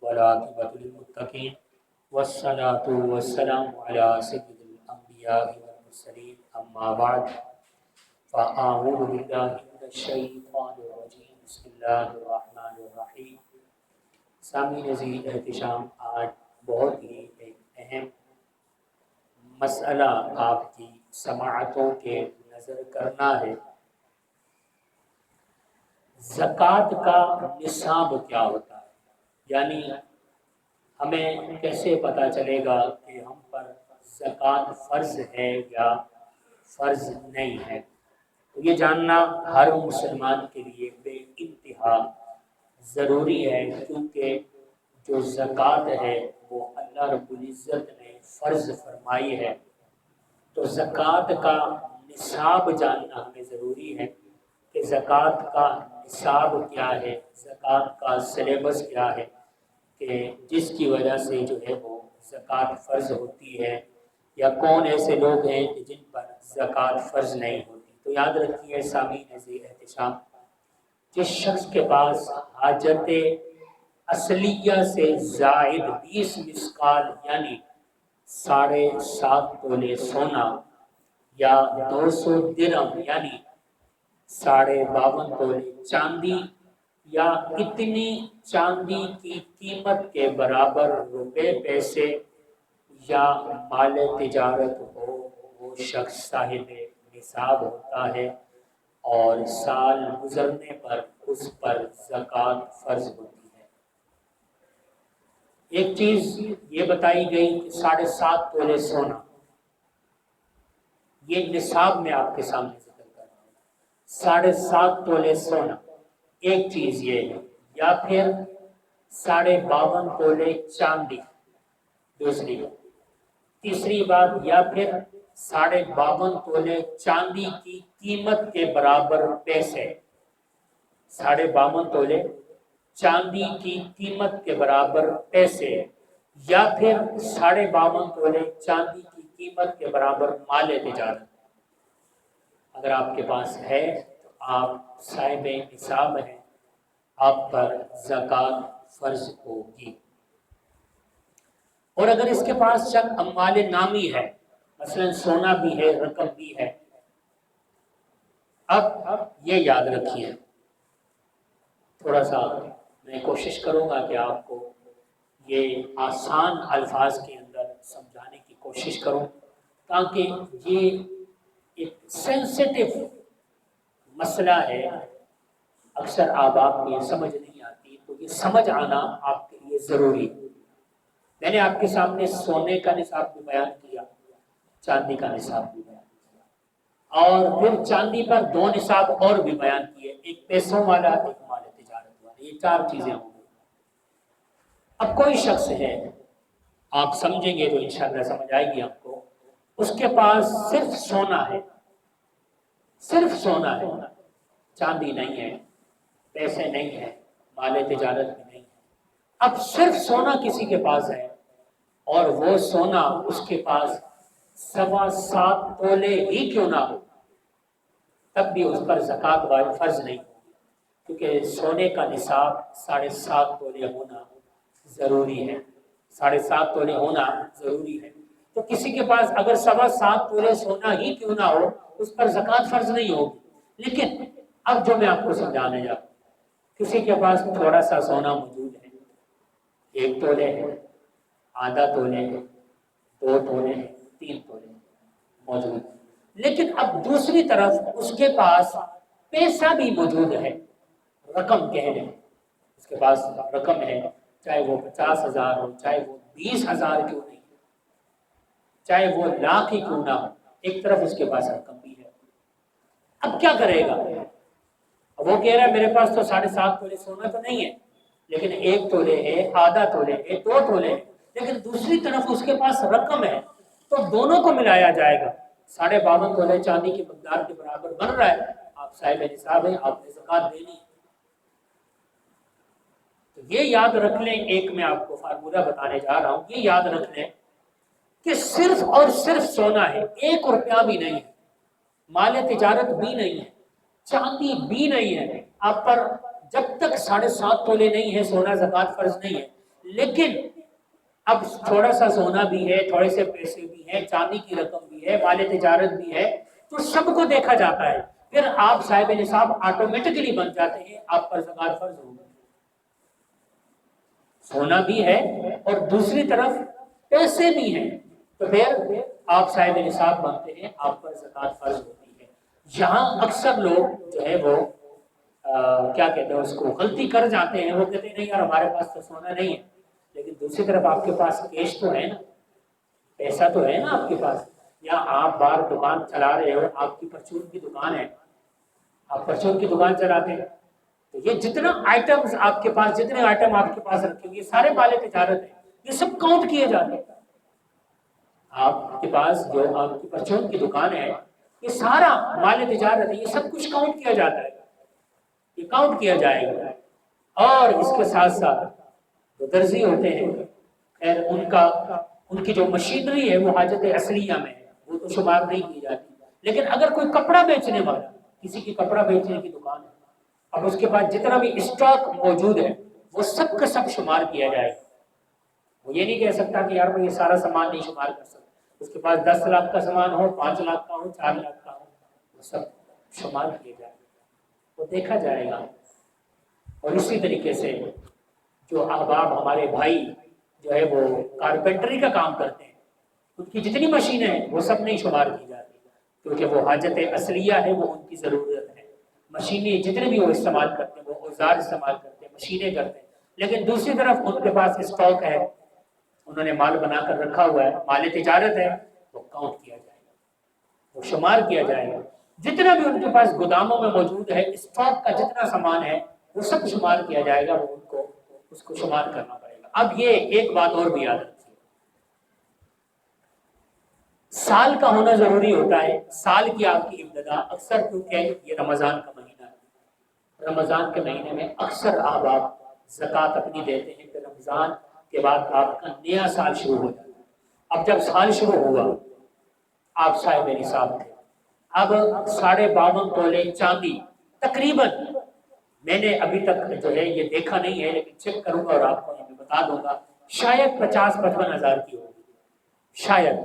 والعاقبۃ للمتقین والصلاۃ والسلام علی سید الانبیاء والمرسلین اما بعد فاعوذ باللہ من الشیطان الرجیم بسم اللہ الرحمن الرحیم۔ سامعین عزیز احتشام، آج بہت ہی ایک اہم مسئلہ آپ کی سماعتوں کے نظر کرنا ہے۔ زکوٰۃ کا نصاب کیا ہوتا ہے، یعنی ہمیں کیسے پتہ چلے گا کہ ہم پر زکوٰۃ فرض ہے یا فرض نہیں ہے؟ تو یہ جاننا ہر مسلمان کے لیے بے انتہا ضروری ہے، کیونکہ جو زکوٰۃ ہے وہ اللہ رب العزت نے فرض فرمائی ہے۔ تو زکوٰۃ کا نصاب جاننا ہمیں ضروری ہے کہ زکوٰۃ کا نصاب کیا ہے، زکوٰۃ کا سلیبس کیا ہے، کہ جس کی وجہ سے جو ہے وہ زکوٰۃ فرض ہوتی ہے، یا کون ایسے لوگ ہیں کہ جن پر زکوٰۃ فرض نہیں ہوتی۔ تو یاد رکھیے سامعین عزیز احتشام، جس شخص کے پاس حاجت اصلیہ سے زائد 20 مسقال یعنی 7.5 تولے سونا یا 200 درہم یعنی 52.5 تولے چاندی یا اتنی چاندی کی قیمت کے برابر روپے پیسے یا مال تجارت ہو، وہ شخص صاحب نصاب ہوتا ہے، اور سال گزرنے پر اس پر زکوٰۃ فرض ہوتی ہے۔ ایک چیز یہ بتائی گئی کہ 7.5 تولے سونا، یہ نصاب میں آپ کے سامنے ذکر کر رہا ہوں۔ 7.5 تولے سونا ایک چیز یہ ہے، یا پھر 52.5 تولے چاندی دوسری بات، تیسری بات، یا پھر 52.5 تولے چاندی کی قیمت کے برابر پیسے، 52.5 تولے چاندی کی قیمت کے برابر پیسے، یا پھر 52.5 تولے چاندی کی قیمت کے برابر مال تجارت۔ اگر آپ کے پاس ہے تو آپ صاحب نصاب ہیں، آپ پر زکوٰۃ فرض ہوگی۔ اور اگر اس کے پاس چند اموال نامی ہے، مثلا سونا بھی ہے، رقم بھی ہے، اب یہ یاد رکھیے، تھوڑا سا میں کوشش کروں گا کہ آپ کو یہ آسان الفاظ کے اندر سمجھانے کی کوشش کروں، تاکہ یہ ایک سینسیٹیو مسئلہ ہے، اکثر آپ کو یہ سمجھ نہیں آتی، تو یہ سمجھ آنا آپ کے لیے ضروری ہے۔ میں نے آپ کے سامنے سونے کا نصاب بھی بیان کیا، چاندی کا نصاب بھی بیان کیا، اور پھر چاندی پر 2 نصاب اور بھی بیان کیے، ایک پیسوں والا، ایک مال تجارت والا، یہ 4 چیزیں ہوں گی۔ اب کوئی شخص ہے، آپ سمجھیں گے تو انشاءاللہ سمجھ آئے گی آپ کو، اس کے پاس صرف سونا ہے، صرف سونا ہے، چاندی نہیں ہے، پیسے نہیں ہے، مال تجارت بھی نہیں ہے۔ اب صرف سونا کسی کے پاس ہے، اور وہ سونا اس کے پاس 7.25 تولے ہی کیوں نہ ہو، تب بھی اس پر زکوٰۃ فرض نہیں ہوگی، کیونکہ سونے کا نصاب 7.5 تولے ہونا ضروری ہے، 7.5 تولے ہونا ضروری ہے۔ تو کسی کے پاس اگر 7.25 تولے سونا ہی کیوں نہ ہو، اس پر زکوٰۃ فرض نہیں ہوگی۔ لیکن اب جو میں آپ کو سمجھانے جا رہا ہوں، کسی کے پاس تھوڑا سا سونا موجود ہے، 1 تولے ہے، آدھا تولے ہے، 2 تولے ہے، 3 تولے موجود ہے، لیکن اب دوسری طرف اس کے پاس پیسہ بھی موجود ہے، رقم کہہ لیں، اس کے پاس رقم ہے، چاہے وہ 50,000 ہو، چاہے وہ 20,000 کیوں نہیں، چاہے وہ لاکھ ہی کیوں نہ ہو، ایک طرف اس کے پاس رقم بھی ہے۔ اب کیا کرے گا؟ وہ کہہ رہا ہے میرے پاس تو 7.5 تولے سونا تو نہیں ہے، لیکن 1 تولے ہے، آدھا تولے ہے، 2 تولے ہے، لیکن دوسری طرف اس کے پاس رقم ہے، تو دونوں کو ملایا جائے گا، 52.5 تولے چاندی کی مقدار کے برابر بن رہا ہے، آپ صاحب نصاب ہیں، آپ نے زکوٰۃ دینی ہے۔ تو یہ یاد رکھ لیں، ایک میں آپ کو فارمولہ بتانے جا رہا ہوں، یہ یاد رکھ لیں کہ صرف اور صرف سونا ہے، 1 روپیہ بھی نہیں ہے، مال تجارت بھی نہیں ہے، چاندی بھی نہیں ہے، آپ پر جب تک 7.5 تولے نہیں ہے سونا زکوٰۃ فرض نہیں ہے۔ لیکن اب تھوڑا سا سونا بھی ہے، تھوڑے سے پیسے بھی ہیں، چاندی کی رقم بھی ہے، مال تجارت بھی ہے، تو سب کو دیکھا جاتا ہے، پھر آپ صاحب نصاب آٹومیٹکلی بن جاتے ہیں، آپ پر زکات فرض ہوگی۔ سونا بھی ہے اور دوسری طرف پیسے بھی ہیں، تو پھر آپ صاحب نصاب بنتے ہیں، آپ پر زکات فرض ہوتی ہے۔ یہاں اکثر لوگ جو ہے وہ کیا کہتے ہیں اس کو غلطی کر جاتے ہیں، وہ کہتے ہیں نہیں یار ہمارے پاس تو سونا نہیں ہے، لیکن دوسری طرف آپ کے پاس کیش تو ہے نا، پیسہ تو ہے نا آپ کے پاس، یا آپ باہر دکان چلا رہے ہو، آپ کی پرچون کی دکان ہے، آپ پرچون کی دکان چلاتے ہیں، تو یہ جتنا آئٹمز آپ کے پاس، جتنے آئٹم آپ کے پاس رکھے ہوئے، یہ سارے مال تجارت ہیں، یہ سب کاؤنٹ کیے جاتے ہیں۔ آپ کے پاس جو آپ کی پرچون کی دکان ہے، یہ سارا مال تجارت ہے، یہ سب کچھ کاؤنٹ کیا جاتا ہے، یہ کاؤنٹ کیا جائے گا۔ اور اس کے ساتھ ساتھ جو درزی ہوتے ہیں، خیر ان کی جو مشینری ہے وہ حاجت اصلیہ میں ہے، وہ تو شمار نہیں کی جاتی، لیکن اگر کوئی کپڑا بیچنے والا، کسی کی کپڑا بیچنے کی دکان ہے، اب اس کے پاس جتنا بھی اسٹاک موجود ہے وہ سب کا سب شمار کیا جائے گا۔ وہ یہ نہیں کہہ سکتا کہ یار میں یہ سارا سامان نہیں شمار کر سکتا، اس کے پاس 10 لاکھ کا سامان ہو، 5 لاکھ کا ہو، 4 لاکھ کا ہو، وہ سب شمار کیے جائے گا، وہ دیکھا جائے گا۔ اور اسی طریقے سے جو احباب ہمارے بھائی جو ہے وہ کارپینٹری کا کام کرتے ہیں، ان کی جتنی مشینیں ہیں وہ سب نہیں شمار کی جاتی، کیونکہ وہ حاجت اصلیہ ہے، وہ ان کی ضرورت ہے۔ مشینیں جتنے بھی وہ استعمال کرتے ہیں، وہ اوزار استعمال کرتے ہیں، مشینیں کرتے ہیں، لیکن دوسری طرف ان کے پاس اسٹاک ہے، انہوں نے مال بنا کر رکھا ہوا ہے، مال تجارت ہے، وہ کاؤنٹ کیا جائے گا، وہ شمار کیا جائے گا۔ جتنا بھی ان کے پاس گوداموں میں موجود ہے، اسٹاک کا جتنا سامان ہے وہ سب شمار کیا جائے گا، وہ ان کو اس کو شمار کرنا پڑے گا۔ اب یہ ایک بات اور بھی یاد رکھیے، سال کا ہونا ضروری ہوتا ہے۔ سال کی آپ کی ابتدا اکثر، کیونکہ یہ رمضان کا مہینہ ہے، رمضان کے مہینے میں اکثر احباب زکوٰۃ اپنی دیتے ہیں کہ رمضان کے بعد آپ کا نیا سال شروع ہو جاتا ہے۔ اب جب سال شروع ہوا، آپ صاحب نصاب تھے، اب 52.5 تولے چاندی تقریباً، میں نے ابھی تک جو ہے یہ دیکھا نہیں ہے، لیکن چیک کروں گا اور آپ کو میں بتا دوں گا، شاید 50-55 ہزار کی ہوگی، شاید،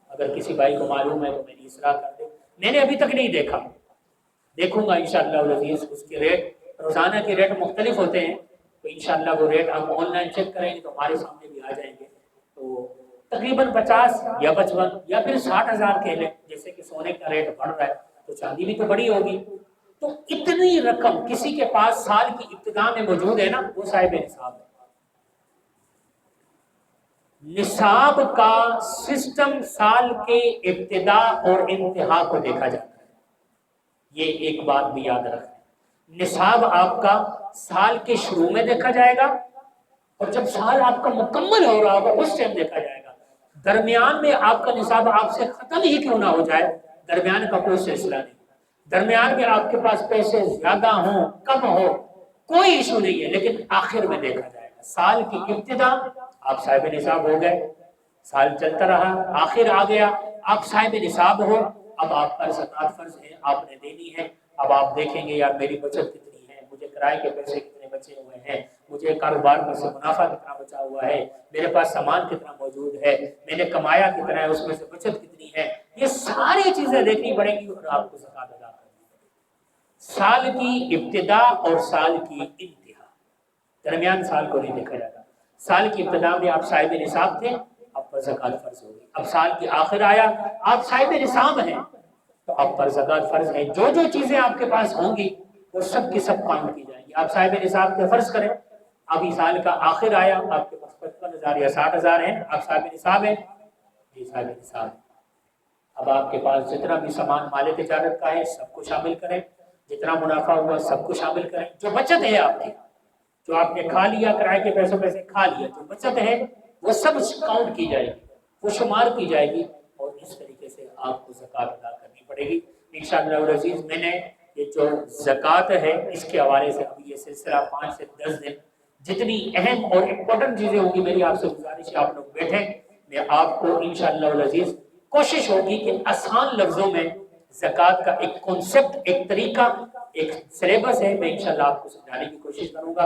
اگر کسی بھائی کو معلوم ہے تو میری اصلاح کر دے، میں نے ابھی تک نہیں دیکھا، دیکھوں گا انشاءاللہ العزیز۔ اس کے ریٹ روزانہ کے ریٹ مختلف ہوتے ہیں، تو انشاءاللہ وہ ریٹ ہم آن لائن چیک کریں گے تو ہمارے سامنے بھی آ جائیں گے، تو تقریباً 50 یا 55 یا پھر 60 ہزار کہہ لیں، جیسے کہ سونے کا ریٹ بڑھ رہا ہے تو چاندی بھی تو بڑی ہوگی، تو اتنی رقم کسی کے پاس سال کی ابتدا میں موجود ہے نا، وہ صاحب نصاب ہے۔ نصاب کا سسٹم سال کے ابتدا اور انتہا کو دیکھا جاتا ہے، یہ ایک بات بھی یاد رکھیں، نصاب آپ کا سال کے شروع میں دیکھا جائے گا، اور جب سال آپ کا مکمل ہو رہا ہوگا اس ٹائم دیکھا جائے گا۔ درمیان میں آپ کا نصاب آپ سے ختم ہی کیوں نہ ہو جائے، درمیان کا کوئی سلسلہ نہیں، درمیان میں آپ کے پاس پیسے زیادہ ہوں کم ہو کوئی ایشو نہیں ہے، لیکن آخر میں دیکھا جائے گا۔ سال کی ابتدا آپ صاحب نصاب ہو گئے، سال چلتا رہا، آخر آ گیا، آپ صاحب نصاب ہو، اب آپ پر زکوٰۃ فرض ہے، آپ نے دینی ہے۔ اب آپ دیکھیں گے یار میری بچت کتنی ہے، مجھے کرائے کے پیسے کتنے بچے ہوئے ہیں، مجھے کاروبار میں سے منافع کتنا بچا ہوا ہے، میرے پاس سامان کتنا موجود ہے، میں نے کمایا کتنا ہے، اس میں سے بچت کتنی ہے، یہ ساری چیزیں دیکھنی پڑیں گی اور آپ کو زکوٰۃ ادا کرنی پڑے گی۔ سال کی ابتدا اور سال کی انتہا، درمیان سال کو نہیں دیکھا جاتا۔ سال کی ابتدا میں آپ صاحب نصاب تھے، آپ پر زکوٰۃ فرض ہوگی۔ اب سال کی آخر آیا، آپ صاحب نصاب ہیں تو آپ پر زکوٰۃ فرض ہے۔ جو جو چیزیں آپ کے پاس ہوں گی وہ سب کی سب کاؤنٹ کی جائیں گی۔ آپ صاحب نصاب کے فرض کریں، ابھی سال کا آخر آیا، آپ کے پاس 55 ہزار یا 60 ہزار ہیں، آپ صاحب نصاب ہیں، جی صاحب نصاب۔ اب آپ کے پاس جتنا بھی سامان مال تجارت کا ہے سب کو شامل کریں، جتنا منافع ہوا سب کو شامل کریں، جو بچت ہے آپ کی، جو آپ نے کھا لیا کرائے کے پیسوں میں سے کھا لیا، جو بچت ہے وہ سب کاؤنٹ کی جائے گی، وہ شمار کی جائے گی، اور اس طریقے سے آپ کو زکوٰۃ ادا کرنی پڑے گی انشاءاللہ العزیز۔ میں نے یہ جو زکوٰۃ ہے اس کے حوالے سے ابھی یہ سلسلہ 5 سے 10 دن جتنی اہم اور امپورٹنٹ چیزیں ہوں گی، میری آپ سے گزارش ہے آپ لوگ بیٹھیں، میں آپ کو انشاءاللہ العزیز کوشش ہوگی کہ آسان لفظوں میں زکوٰۃ کا ایک کنسپٹ، ایک طریقہ، ایک سلیبس ہے، میں انشاءاللہ آپ کو سمجھانے کی کوشش کروں گا۔